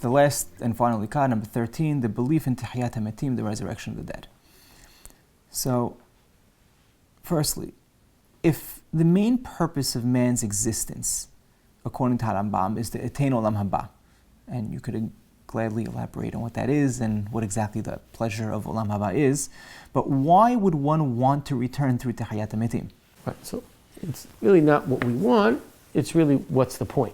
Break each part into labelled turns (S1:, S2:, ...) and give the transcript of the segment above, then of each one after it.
S1: the last and final ikar, number 13, the belief in Tahiyat HaMetim, the resurrection of the dead. So, firstly, if the main purpose of man's existence, according to HaRambam, is to attain Olam Haba, and you could gladly elaborate on what that is and what exactly the pleasure of Olam Haba is, but why would one want to return through Tahiyat HaMetim?
S2: Right, so it's really not what we want, it's really what's the point.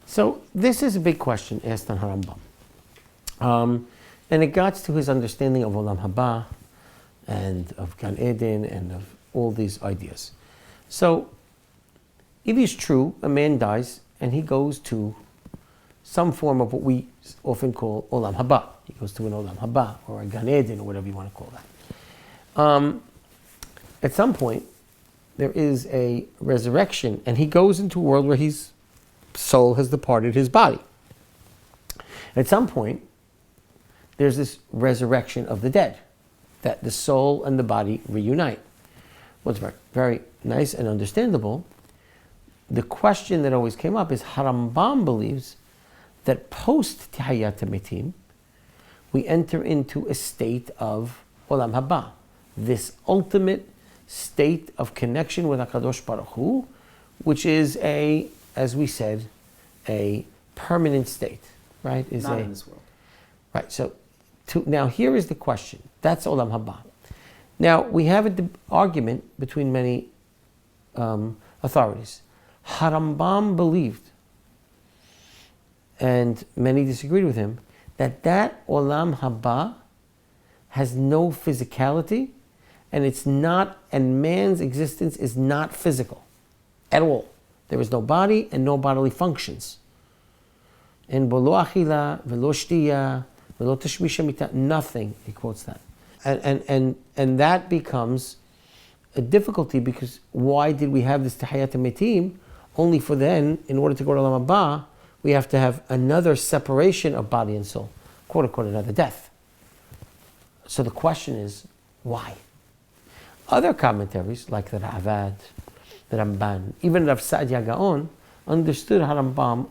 S2: So this is a big question asked on HaRambam. And it gets to his understanding of Olam Haba and of Gan Eden and of all these ideas. So it is true, a man dies and he goes to some form of what we often call Olam Haba. He goes to an Olam Haba or a Gan Eden or whatever you want to call that. At some point, there is a resurrection and he goes into a world where his soul has departed his body. At some point, there's this resurrection of the dead, that the soul and the body reunite. What's very, very nice and understandable, the question that always came up is HaRambam believes that post Tahiyat HaMetim, we enter into a state of Olam Haba, this ultimate state of connection with HaKadosh Baruch Hu, which is as we said, a permanent state, right?
S1: Not in this world.
S2: Right, so now here is the question. That's Olam Haba. Now, we have an argument between many authorities. HaRambam believed, and many disagreed with him, that Olam Haba has no physicality, and it's not, and man's existence is not physical at all. There is no body and no bodily functions. And bolo achila, velo shtiya, velo tashmisha mita, nothing, he quotes that. And that becomes a difficulty, because why did we have this Tahiyat HaMetim? Only for then, in order to go to Olam Haba, we have to have another separation of body and soul, quote unquote, another death. So the question is, why? Other commentaries, like the Ravad, the Ramban, even Rav Saadia Gaon, understood HaRambam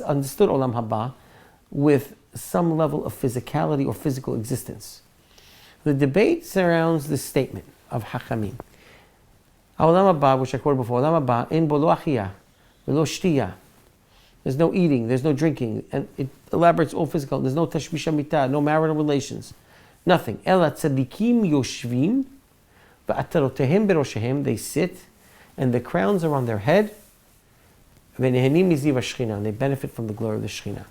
S2: understood Olam Haba with some level of physicality or physical existence. The debate surrounds this statement of Hachamim. Olam Haba, which I quoted before, Olam Haba, in bolo achiyah, velo shtiya. There's no eating, there's no drinking, and it elaborates all physical. There's no tashmisha mitah, no marital relations, nothing. Ela tzadikim yoshvim, va'atarotehem beroshehem, they sit, and the crowns are on their head. V'nehenim miziv hashchina, and they benefit from the glory of the Shechina.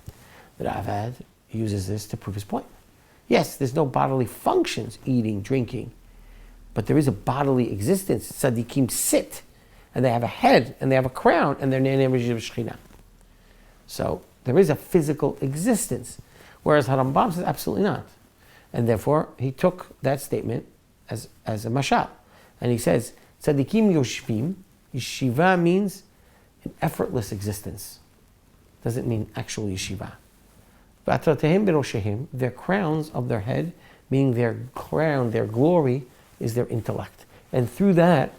S2: The Ravad uses this to prove his point. Yes, there's no bodily functions, eating, drinking, but there is a bodily existence. Tzadikim sit, and they have a head, and they have a crown, and they're nehenim miziv hashchina. So there is a physical existence, whereas HaRambam says absolutely not. And therefore, he took that statement as a mashal. And he says, Tzadikim yoshvim, yeshiva means an effortless existence. Doesn't mean actual yeshiva. V'atratehem beroshehem, their crowns of their head, meaning their crown, their glory, is their intellect. And through that,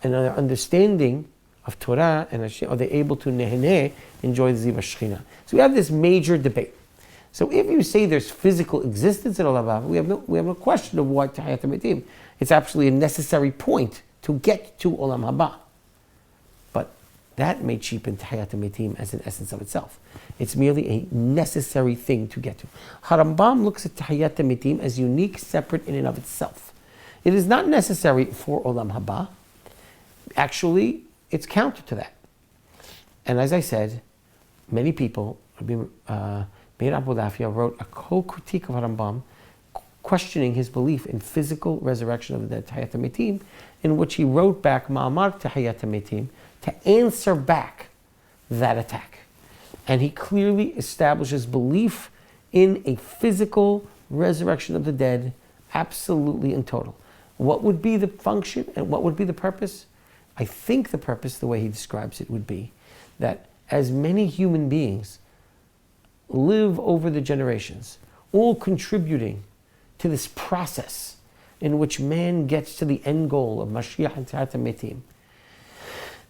S2: another understanding of Torah, and are they able to neheneh, enjoy the Ziva Shechina. So we have this major debate. So if you say there's physical existence in Olam Haba, we have no question of why Tahiyat HaMetim. It's actually a necessary point to get to Olam Haba. But that may cheapen Tahiyat HaMetim as an essence of itself. It's merely a necessary thing to get to. HaRambam looks at Tahiyat HaMetim as unique, separate in and of itself. It is not necessary for Olam Haba. Actually, it's counter to that. And as I said, many people, Meir Abulafia wrote a co-critique of HaRambam, questioning his belief in physical resurrection of the dead, Tahiyat HaMetim, in which he wrote back Ma'amar Tahiyat HaMetim to answer back that attack. And he clearly establishes belief in a physical resurrection of the dead, absolutely and total. What would be the function and what would be the purpose? I think the purpose, the way he describes it, would be that as many human beings live over the generations, all contributing to this process in which man gets to the end goal of Mashiach and Tahiyat HaMetim,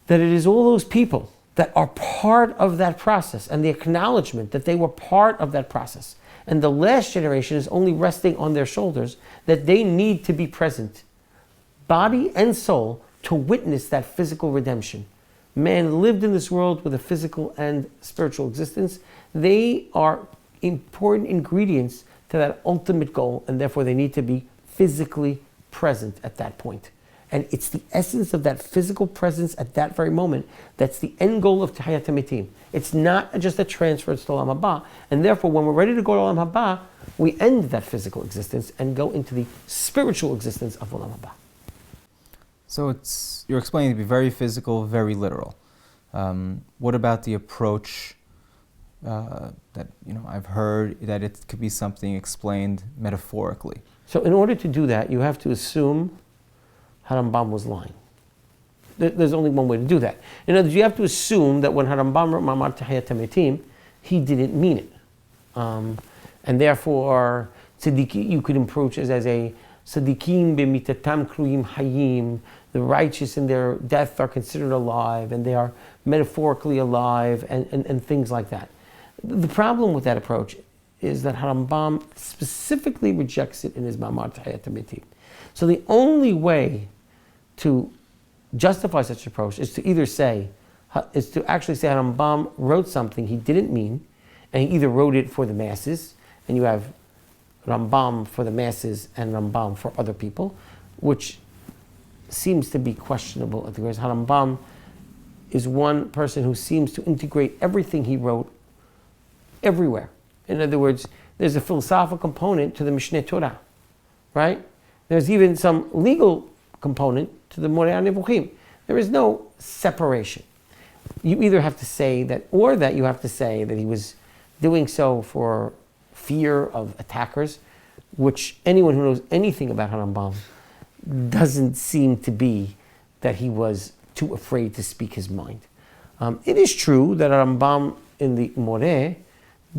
S2: that it is all those people that are part of that process, and the acknowledgement that they were part of that process. And the last generation is only resting on their shoulders that they need to be present, body and soul, to witness that physical redemption. Man lived in this world with a physical and spiritual existence. They are important ingredients to that ultimate goal, and therefore they need to be physically present at that point. And it's the essence of that physical presence at that very moment that's the end goal of Tahiyat HaMetim. It's not just a transfer to Olam Haba, and therefore when we're ready to go to Olam Haba, we end that physical existence and go into the spiritual existence of Olam Haba.
S1: So you're explaining to be very physical, very literal. What about the approach that I've heard that it could be something explained metaphorically?
S2: So in order to do that, you have to assume HaRambam was lying. There's only one way to do that. In other words, you have to assume that when HaRambam wrote Ma'amar Tahiyat HaMetim, he didn't mean it. And therefore, tzaddikim, you could approach as a tzaddikim b'mitatam kruyim hayim, the righteous in their death are considered alive, and they are metaphorically alive, and things like that. The problem with that approach is that HaRambam specifically rejects it in his Ma'amar Tahiyat HaMetim. So the only way to justify such an approach is to actually say HaRambam wrote something he didn't mean, and he either wrote it for the masses, and you have Rambam for the masses and Rambam for other people, which seems to be questionable at the greatest. HaRambam is one person who seems to integrate everything he wrote everywhere. In other words, there's a philosophical component to the Mishneh Torah, right? There's even some legal component to the Moreh HaNevuchim. There is no separation. You either have to say that, or that you have to say that he was doing so for fear of attackers, which anyone who knows anything about HaRambam doesn't seem to be that he was too afraid to speak his mind. It is true that Rambam in the Moreh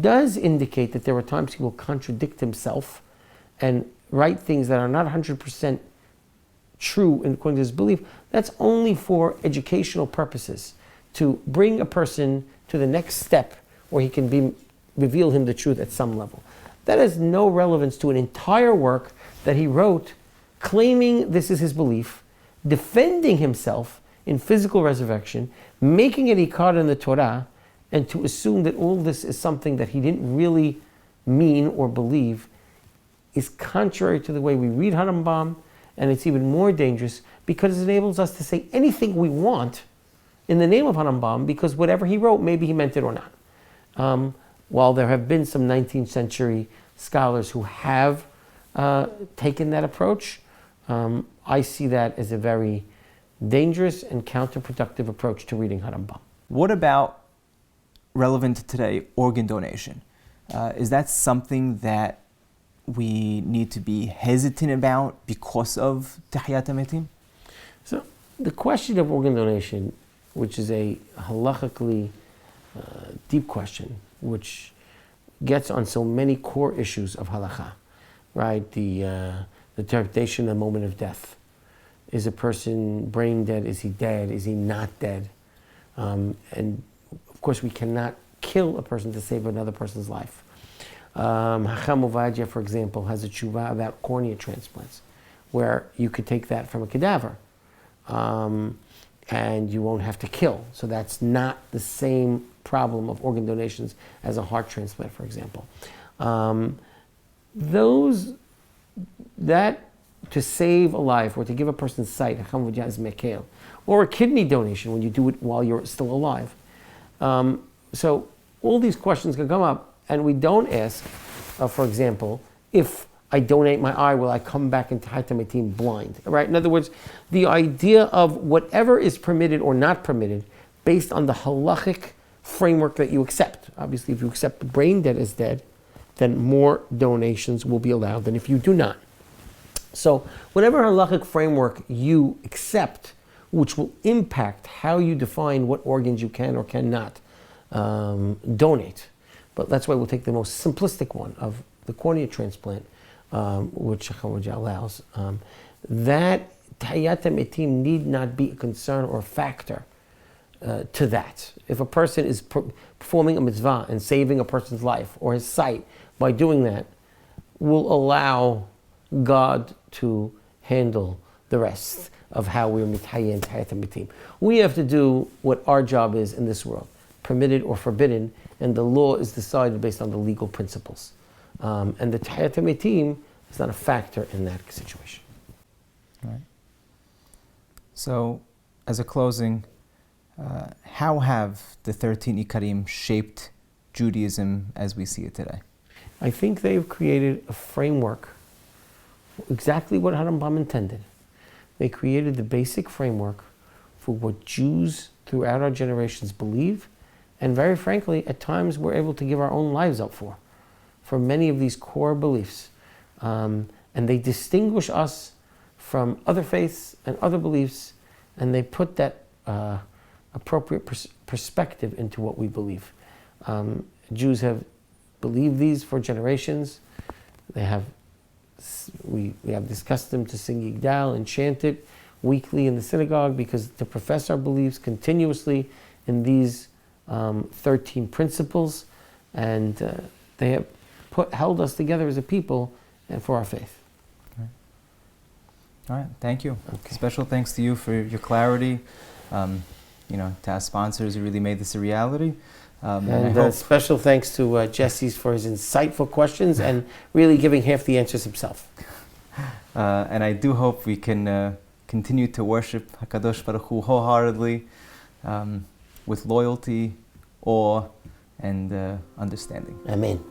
S2: does indicate that there are times he will contradict himself and write things that are not 100% true according to his belief. That's only for educational purposes, to bring a person to the next step where he can reveal him the truth at some level. That has no relevance to an entire work that he wrote claiming this is his belief, defending himself in physical resurrection, making it ikar in the Torah, and to assume that all this is something that he didn't really mean or believe is contrary to the way we read HaRambam, and it's even more dangerous because it enables us to say anything we want in the name of HaRambam, because whatever he wrote, maybe he meant it or not. While there have been some 19th century scholars who have taken that approach, I see that as a very dangerous and counterproductive approach to reading HaRambam.
S1: What about, relevant to today, organ donation? Is that something that we need to be hesitant about because of Tahiyat HaMetim?
S2: So the question of organ donation, which is a halachically deep question, which gets on so many core issues of halacha, right? The interpretation of the moment of death. Is a person brain dead? Is he dead? Is he not dead? And of course, we cannot kill a person to save another person's life. Hacham Ovadia, for example, has a tshuva about cornea transplants, where you could take that from a cadaver, and you won't have to kill. So that's not the same problem of organ donations as a heart transplant, for example. That to save a life or to give a person sight, Hacham Ovadia is mekel, or a kidney donation when you do it while you're still alive. So all these questions can come up, and we don't ask, for example, if I donate my eye, will I come back into Tahiyat HaMetim blind? Right? In other words, the idea of whatever is permitted or not permitted based on the halachic framework that you accept. Obviously, if you accept the brain dead as dead, then more donations will be allowed than if you do not. So whatever halachic framework you accept, which will impact how you define what organs you can or cannot donate. But that's why we'll take the most simplistic one of the cornea transplant, which Hacham allows. That Tahiyat HaMetim need not be a concern or a factor to that. If a person is performing a mitzvah and saving a person's life or his sight by doing that, will allow God to handle the rest of how we're mitayeh and tahiyat mitim. We have to do what our job is in this world, permitted or forbidden, and the law is decided based on the legal principles. And the tahiyat mitim is not a factor in that situation.
S1: Right. So, as a closing, how have the 13 Ikarim shaped Judaism as we see it today?
S2: I think they've created a framework, exactly what HaRambam intended. They created the basic framework for what Jews throughout our generations believe, and very frankly, at times we're able to give our own lives up for many of these core beliefs. And they distinguish us from other faiths and other beliefs, and they put that appropriate perspective into what we believe. Jews have believed these for generations. We have this custom to sing Yigdal and chant it weekly in the synagogue because to profess our beliefs continuously in these 13 principles, and they have held us together as a people and for our faith.
S1: All right, thank you.
S2: Okay.
S1: Special thanks to you for your clarity. To our sponsors who really made this a reality.
S2: And special thanks to Jesse's for his insightful questions and really giving half the answers himself.
S1: And I do hope we can continue to worship HaKadosh Baruch Hu wholeheartedly, with loyalty, awe, and understanding.
S2: Amen.